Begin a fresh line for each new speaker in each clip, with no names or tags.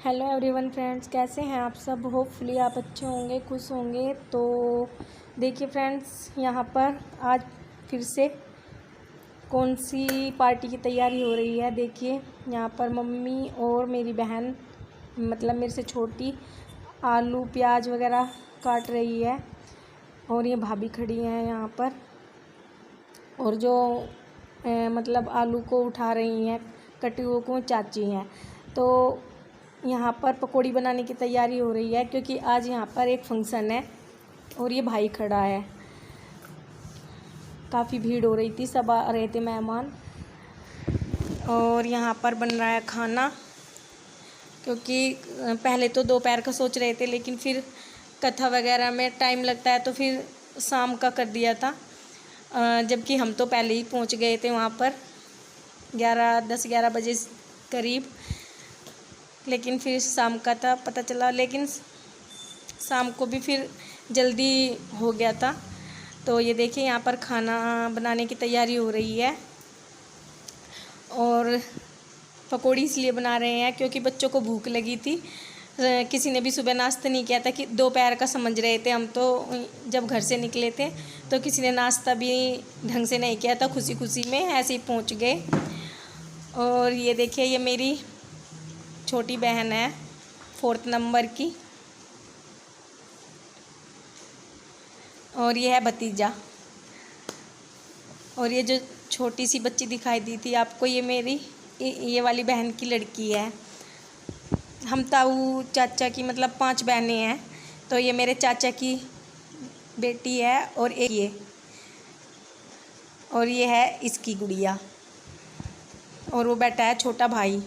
Hello everyone friends, कैसे हैं आप सब। होपफुली आप अच्छे होंगे, खुश होंगे। तो देखिए फ्रेंड्स, यहाँ पर आज फिर से कौन सी पार्टी की तैयारी हो रही है। देखिए यहाँ पर मम्मी और मेरी बहन, मतलब मेरे से छोटी, आलू प्याज वगैरह काट रही है और ये भाभी खड़ी हैं यहाँ पर, और जो मतलब आलू को उठा रही हैं कटे हुए को चाची हैं। तो यहाँ पर पकौड़ी बनाने की तैयारी हो रही है क्योंकि आज यहाँ पर एक फंक्शन है और ये भाई खड़ा है। काफ़ी भीड़ हो रही थी, सब आ रहे थे मेहमान। और यहाँ पर बन रहा है खाना, क्योंकि पहले तो दोपहर का सोच रहे थे, लेकिन फिर कथा वगैरह में टाइम लगता है तो फिर शाम का कर दिया था। जबकि हम तो पहले ही पहुँच गए थे वहाँ पर 10-11 बजे करीब, लेकिन फिर शाम का था पता चला, लेकिन शाम को भी फिर जल्दी हो गया था। तो ये देखिए यहाँ पर खाना बनाने की तैयारी हो रही है, और पकौड़ी इसलिए बना रहे हैं क्योंकि बच्चों को भूख लगी थी। किसी ने भी सुबह नाश्ता नहीं किया था, कि दोपहर का समझ रहे थे हम तो जब घर से निकले थे, तो किसी ने नाश्ता भी ढंग से नहीं किया था, खुशी खुशी में ऐसे ही पहुँच गए। और ये देखिए, ये मेरी छोटी बहन है 4th नंबर की, और ये है भतीजा। और ये जो छोटी सी बच्ची दिखाई दी थी आपको, ये मेरी ये वाली बहन की लड़की है। हम ताऊ चाचा की मतलब 5 बहनें हैं, तो ये मेरे चाचा की बेटी है, और ये है इसकी गुड़िया, और वो बैठा है छोटा भाई।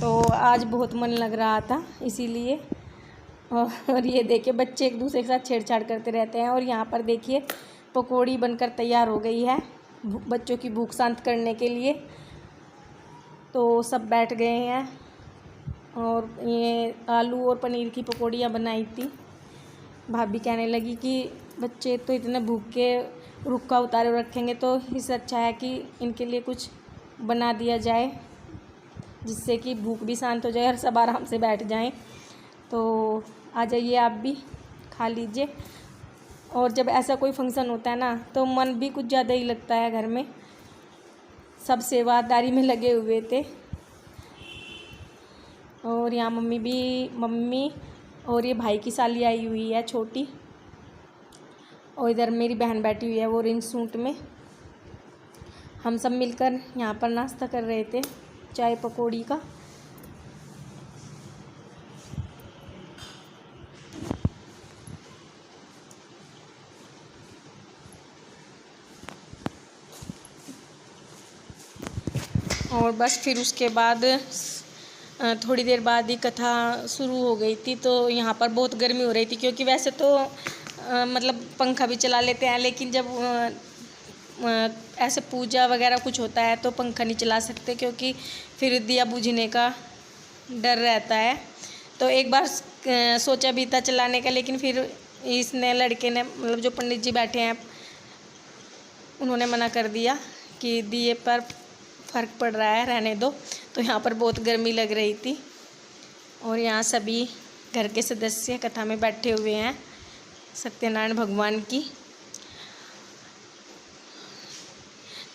तो आज बहुत मन लग रहा था इसीलिए। और ये देखिए बच्चे एक दूसरे के साथ छेड़छाड़ करते रहते हैं। और यहाँ पर देखिए पकौड़ी बनकर तैयार हो गई है बच्चों की भूख शांत करने के लिए। तो सब बैठ गए हैं, और ये आलू और पनीर की पकौड़ियाँ बनाई थी। भाभी कहने लगी कि बच्चे तो इतने भूखे रुक्का उतारे रखेंगे, तो इससे अच्छा है कि इनके लिए कुछ बना दिया जाए, जिससे कि भूख भी शांत हो जाए और सब आराम से बैठ जाएं। तो आ जाइए, आप भी खा लीजिए। और जब ऐसा कोई फंक्शन होता है ना, तो मन भी कुछ ज़्यादा ही लगता है घर में। सब सेवादारी में लगे हुए थे। और यहाँ मम्मी और ये भाई की साली आई हुई है छोटी, और इधर मेरी बहन बैठी हुई है वो ऑरेंज सूट में। हम सब मिलकर यहाँ पर नाश्ता कर रहे थे चाय पकौड़ी का। और बस फिर उसके बाद थोड़ी देर बाद ही कथा शुरू हो गई थी। तो यहाँ पर बहुत गर्मी हो रही थी, क्योंकि वैसे तो मतलब पंखा भी चला लेते हैं, लेकिन जब ऐसे पूजा वगैरह कुछ होता है तो पंखा नहीं चला सकते, क्योंकि फिर दिया बुझने का डर रहता है। तो एक बार सोचा भी था चलाने का, लेकिन फिर लड़के ने मतलब जो पंडित जी बैठे हैं उन्होंने मना कर दिया कि दिए पर फ़र्क पड़ रहा है, रहने दो। तो यहाँ पर बहुत गर्मी लग रही थी, और यहाँ सभी घर के सदस्य कथा में बैठे हुए हैं सत्यनारायण भगवान की,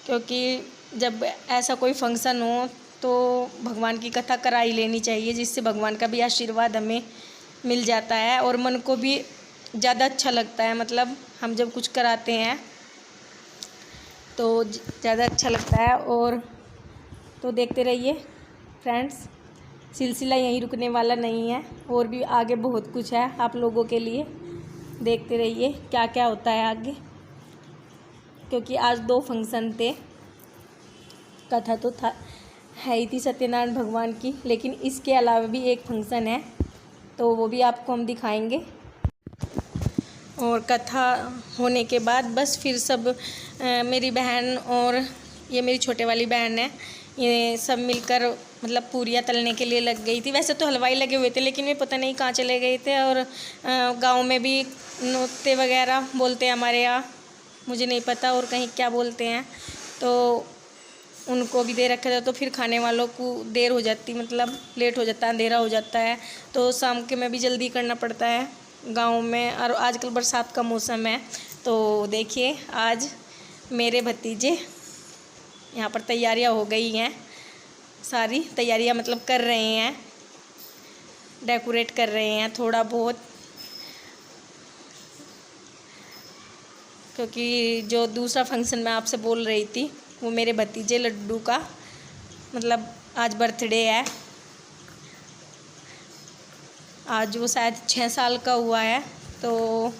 क्योंकि जब ऐसा कोई फंक्शन हो तो भगवान की कथा करा ही लेनी चाहिए, जिससे भगवान का भी आशीर्वाद हमें मिल जाता है और मन को भी ज़्यादा अच्छा लगता है। मतलब हम जब कुछ कराते हैं तो ज़्यादा अच्छा लगता है। और तो देखते रहिए फ्रेंड्स, सिलसिला यहीं रुकने वाला नहीं है, और भी आगे बहुत कुछ है आप लोगों के लिए। देखते रहिए क्या क्या होता है आगे, क्योंकि आज 2 फंक्शन थे। कथा तो है ही थी सत्यनारायण भगवान की, लेकिन इसके अलावा भी एक फंक्शन है, तो वो भी आपको हम दिखाएंगे। और कथा होने के बाद बस फिर सब मेरी बहन और ये मेरी छोटे वाली बहन है, ये सब मिलकर मतलब पूरियाँ तलने के लिए लग गई थी। वैसे तो हलवाई लगे हुए थे, लेकिन वे पता नहीं कहाँ चले गए थे। और गांव में भी नोते वगैरह बोलते हैं हमारे यहाँ, मुझे नहीं पता और कहीं क्या बोलते हैं। तो उनको भी दे रखा था, तो फिर खाने वालों को देर हो जाती, मतलब लेट हो जाता है, अंधेरा हो जाता है, तो शाम के में भी जल्दी करना पड़ता है गांव में। और आजकल बरसात का मौसम है। तो देखिए आज मेरे भतीजे यहाँ पर तैयारियां हो गई हैं, सारी तैयारियां मतलब कर रहे हैं, डेकोरेट कर रहे हैं थोड़ा बहुत, क्योंकि जो दूसरा फंक्शन मैं आपसे बोल रही थी वो मेरे भतीजे लड्डू का मतलब आज बर्थडे है। आज वो शायद 6 साल का हुआ है, तो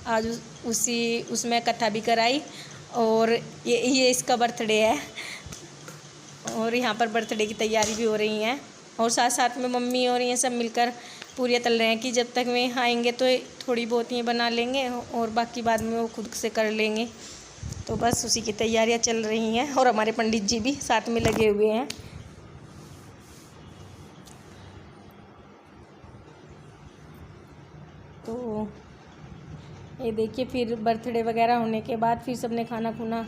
आज उसमें कथा भी कराई, और ये इसका बर्थडे है, और यहाँ पर बर्थडे की तैयारी भी हो रही है, और साथ साथ में मम्मी और ये सब मिलकर पूरियाँ तल रहे हैं कि जब तक वे आएंगे तो थोड़ी बहुत ये बना लेंगे और बाकी बाद में वो खुद से कर लेंगे। तो बस उसी की तैयारियाँ चल रही हैं, और हमारे पंडित जी भी साथ में लगे हुए हैं। तो ये देखिए, फिर बर्थडे वगैरह होने के बाद फिर सबने खाना खुना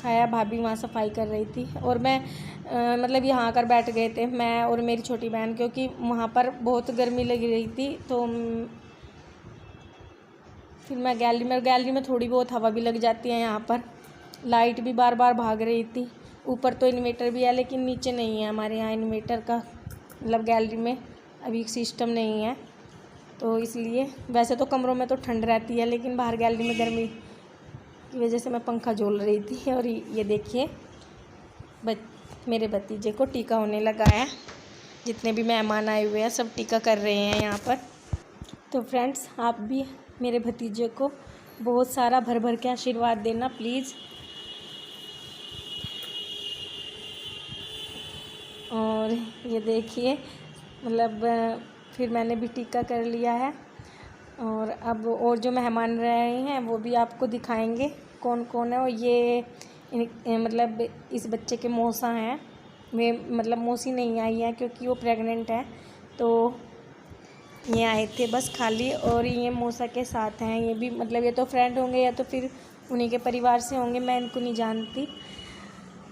खाया। भाभी वहाँ सफाई कर रही थी, और मैं मतलब यहाँ आकर बैठ गए थे, मैं और मेरी छोटी बहन, क्योंकि वहाँ पर बहुत गर्मी लग रही थी। तो फिर मैं गैलरी में थोड़ी बहुत हवा भी लग जाती है। यहाँ पर लाइट भी बार बार भाग रही थी। ऊपर तो इन्वेटर भी है, लेकिन नीचे नहीं है हमारे यहाँ इन्वेटर का, मतलब गैलरी में अभी सिस्टम नहीं है, तो इसलिए। वैसे तो कमरों में तो ठंड रहती है, लेकिन बाहर गैलरी में गर्मी की वजह से मैं पंखा झोल रही थी। और ये देखिए मेरे भतीजे को टीका होने लगा है। जितने भी मेहमान आए हुए हैं सब टीका कर रहे हैं यहाँ पर। तो फ्रेंड्स, आप भी मेरे भतीजे को बहुत सारा भर भर के आशीर्वाद देना प्लीज़। और ये देखिए, मतलब फिर मैंने भी टीका कर लिया है, और अब और जो मेहमान रहे हैं वो भी आपको दिखाएंगे कौन कौन है। और ये मतलब इस बच्चे के मौसा हैं, वे मतलब मौसी नहीं आई है क्योंकि वो प्रेग्नेंट है, तो ये आए थे बस खाली। और ये मौसा के साथ हैं, ये भी मतलब ये तो फ्रेंड होंगे या तो फिर उन्हीं के परिवार से होंगे, मैं इनको नहीं जानती।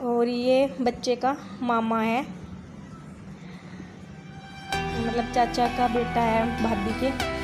और ये बच्चे का मामा है, मतलब चाचा का बेटा है भाभी के।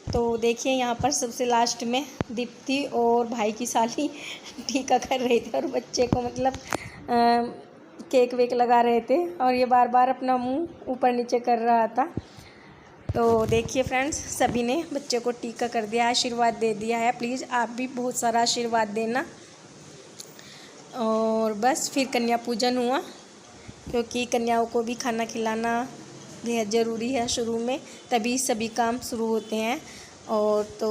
तो देखिए यहाँ पर सबसे लास्ट में दीप्ति और भाई की साली टीका कर रहे थे, और बच्चे को मतलब केक वेक लगा रहे थे, और ये बार बार अपना मुंह ऊपर नीचे कर रहा था। तो देखिए फ्रेंड्स, सभी ने बच्चे को टीका कर दिया, आशीर्वाद दे दिया है। प्लीज़ आप भी बहुत सारा आशीर्वाद देना। और बस फिर कन्या पूजन हुआ, क्योंकि कन्याओं को भी खाना खिलाना बेहद ज़रूरी है शुरू में, तभी सभी काम शुरू होते हैं। और तो